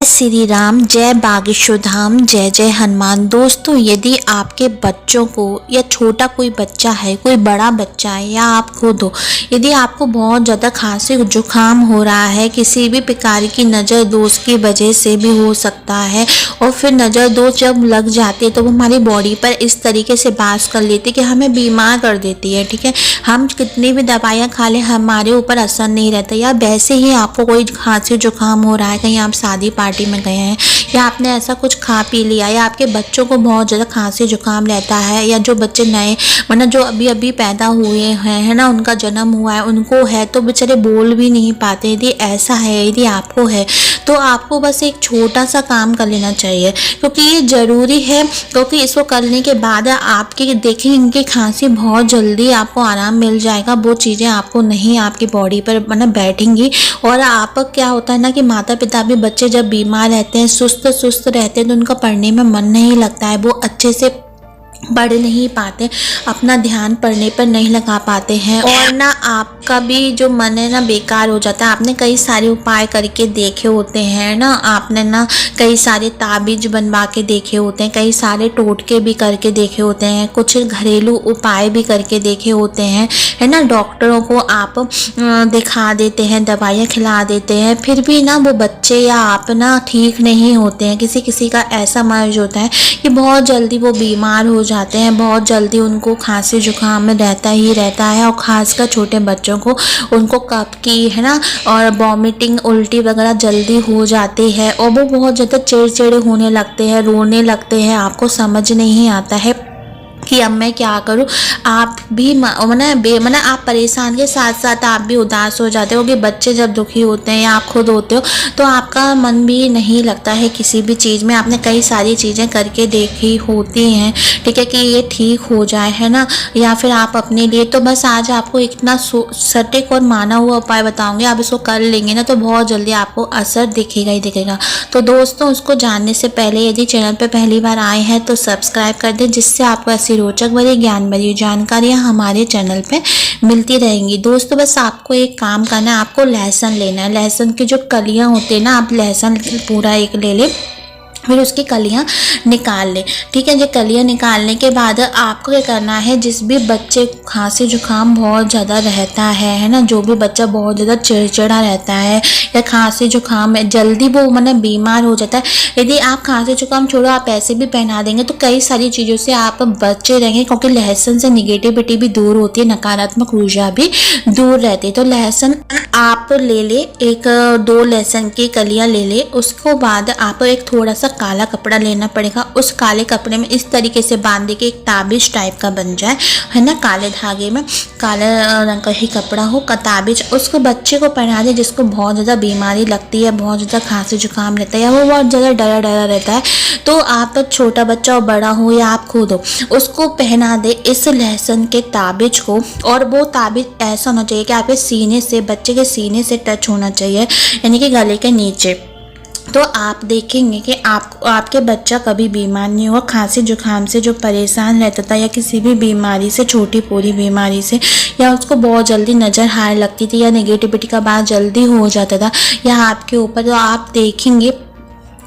श्री राम, जय बागेश्वर धाम, जय जय हनुमान। दोस्तों, यदि आपके बच्चों को या छोटा कोई बच्चा है, कोई बड़ा बच्चा है या आप खुद हो, यदि आपको बहुत ज़्यादा खांसी जुकाम हो रहा है, किसी भी प्रकार की नज़र दोष की वजह से भी हो सकता है, और फिर नज़र दोष जब लग जाती है तो वो हमारी बॉडी पर इस तरीके से बास कर लेती है कि हमें बीमार कर देती है। ठीक है, हम कितनी भी दवाइयाँ खा लें हमारे ऊपर असर नहीं रहता। या वैसे ही आपको कोई खांसी जुकाम हो रहा है, कहीं आप शादी पार्टी में गए हैं या आपने ऐसा कुछ खा पी लिया, या आपके बच्चों को बहुत ज़्यादा खांसी जुकाम रहता है, या जो बच्चे नए मतलब जो अभी अभी पैदा हुए हैं, है ना, उनका जन्म हुआ है, उनको है तो बेचारे बोल भी नहीं पाते। यदि ऐसा है, यदि आपको है तो आपको बस एक छोटा सा काम कर लेना चाहिए, क्योंकि ये ज़रूरी है। क्योंकि इसको करने के बाद आपकी देखेंगे इनकी खांसी बहुत जल्दी आपको आराम मिल जाएगा। वो चीज़ें आपको नहीं आपकी बॉडी पर मतलब बैठेंगी। और आप क्या होता है ना कि माता पिता भी बच्चे जब बीमार रहते हैं, सुस्त रहते हैं, तो उनका पढ़ने में मन नहीं लगता है, वो अच्छे से पढ़ नहीं पाते, अपना ध्यान पढ़ने पर नहीं लगा पाते हैं, और ना आपका भी जो मन है ना बेकार हो जाता है। आपने कई सारे उपाय करके देखे होते हैं ना, आपने ना कई सारे ताबीज बनवा के देखे होते हैं, कई सारे टोटके भी करके देखे होते हैं, कुछ घरेलू उपाय भी करके देखे होते हैं, है ना। डॉक्टरों को आप दिखा देते हैं, दवाइयाँ खिला देते हैं, फिर भी ना वो बच्चे या आप ना ठीक नहीं होते हैं। किसी किसी का ऐसा मर्ज होता है कि बहुत जल्दी वो बीमार हो जाते हैं, बहुत जल्दी उनको खांसी जुकाम में रहता ही रहता है। और ख़ासकर छोटे बच्चों को उनको कफ की, है ना, और वॉमिटिंग उल्टी वगैरह जल्दी हो जाती है, और वो बहुत ज़्यादा चिड़चिड़े होने लगते हैं, रोने लगते हैं। आपको समझ नहीं आता है कि अब मैं क्या करूं। आप भी मना आप परेशान के साथ साथ आप भी उदास हो जाते हो कि बच्चे जब दुखी होते हैं या आप खुद होते हो तो आपका मन भी नहीं लगता है किसी भी चीज़ में। आपने कई सारी चीज़ें करके देखी होती हैं, ठीक है, कि ये ठीक हो जाए, है ना, या फिर आप अपने लिए। तो बस आज आपको इतना सटीक और माना हुआ उपाय बताऊंगी, आप इसको कर लेंगे ना तो बहुत जल्दी आपको असर दिखेगा ही दिखेगा। तो दोस्तों, उसको जानने से पहले यदि चैनल पर पहली बार आए हैं तो सब्सक्राइब कर दें, जिससे आपको ऐसी रोचक भरी ज्ञान भरी जानकारियाँ हमारे चैनल पे मिलती रहेंगी। दोस्तों, बस आपको एक काम करना है, आपको लहसुन लेना है। लहसुन की जो कलियाँ होती है ना, आप लहसुन पूरा एक ले लें, फिर उसकी कलियाँ निकाल लें। ठीक है, ये कलियाँ निकालने के बाद आपको क्या करना है, जिस भी बच्चे को खांसी जुकाम बहुत ज़्यादा रहता है ना, जो भी बच्चा बहुत ज़्यादा चिड़चिड़ा रहता है या खांसी जुकाम है, जल्दी वो बीमार हो जाता है, यदि आप खांसी जुकाम छोड़ो, आप ऐसे भी पहना देंगे तो कई सारी चीज़ों से आप बचे रहेंगे। क्योंकि लहसुन से निगेटिविटी भी दूर होती है, नकारात्मक ऊर्जा भी दूर रहती है। तो लहसुन आप ले ले, एक दो लहसुन की कलियाँ ले ले। उसको बाद आप एक थोड़ा सा काला कपड़ा लेना पड़ेगा। उस काले कपड़े में इस तरीके से बांध के एक ताबीज टाइप का बन जाए, है ना, काले धागे में काले रंग का ही कपड़ा हो का ताबीज, उसको बच्चे को पहना दे जिसको बहुत ज़्यादा बीमारी लगती है, बहुत ज़्यादा खांसी जुकाम रहता है, या वो बहुत ज़्यादा डरा रहता है। तो आप छोटा बच्चा हो, बड़ा हो या आप खुद हो, उसको पहना दे इस लहसुन के ताबीज को। और वो ताबीज ऐसा होना चाहिए कि आपके सीने से, बच्चे के सीने से टच होना चाहिए, यानी कि गले के नीचे। तो आप देखेंगे कि आपके बच्चा कभी बीमार नहीं हुआ। खांसी जुकाम से जो परेशान रहता था या किसी भी बीमारी से, छोटी पूरी बीमारी से, या उसको बहुत जल्दी नज़र हार लगती थी, या नेगेटिविटी का बात जल्दी हो जाता था या आपके ऊपर, तो आप देखेंगे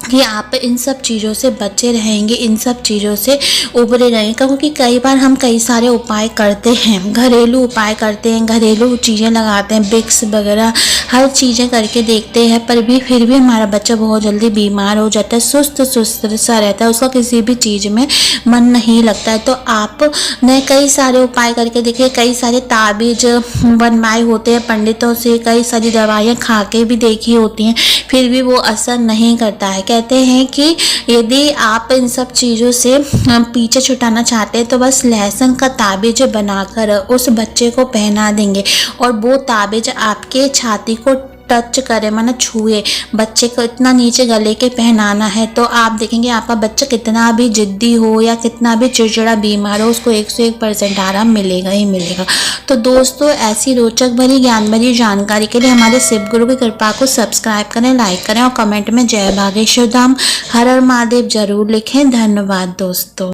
कि आप इन सब चीज़ों से बचे रहेंगे, इन सब चीज़ों से उबरे रहेंगे। क्योंकि कई बार हम कई सारे उपाय करते हैं, घरेलू उपाय करते हैं, घरेलू चीज़ें लगाते हैं, विक्स वगैरह हर चीज़ें करके देखते हैं, पर भी फिर भी हमारा बच्चा बहुत जल्दी बीमार हो जाता है, सुस्त सा रहता है, उसका किसी भी चीज़ में मन नहीं लगता है। तो आपने कई सारे उपाय करके देखे, कई सारे ताबीज बनवाए होते हैं पंडितों से, कई सारी दवाइयाँ खा के भी देखी होती हैं, फिर भी वो असर नहीं करता है। कहते हैं कि यदि आप इन सब चीज़ों से पीछे छुटाना चाहते हैं तो बस लहसुन का ताबीज बनाकर उस बच्चे को पहना देंगे, और वो ताबीज आपके छाती को टच करे, माना छुए, बच्चे को इतना नीचे गले के पहनाना है। तो आप देखेंगे आपका बच्चा कितना भी जिद्दी हो या कितना भी चिड़चिड़ा बीमार हो, उसको 101% आराम मिलेगा ही मिलेगा। तो दोस्तों, ऐसी रोचक भरी ज्ञान भरी जानकारी के लिए हमारे शिव गुरु की कृपा को सब्सक्राइब करें, लाइक करें, और कमेंट में जय बागेश्वर धाम, हर हर महादेव जरूर लिखें। धन्यवाद दोस्तों।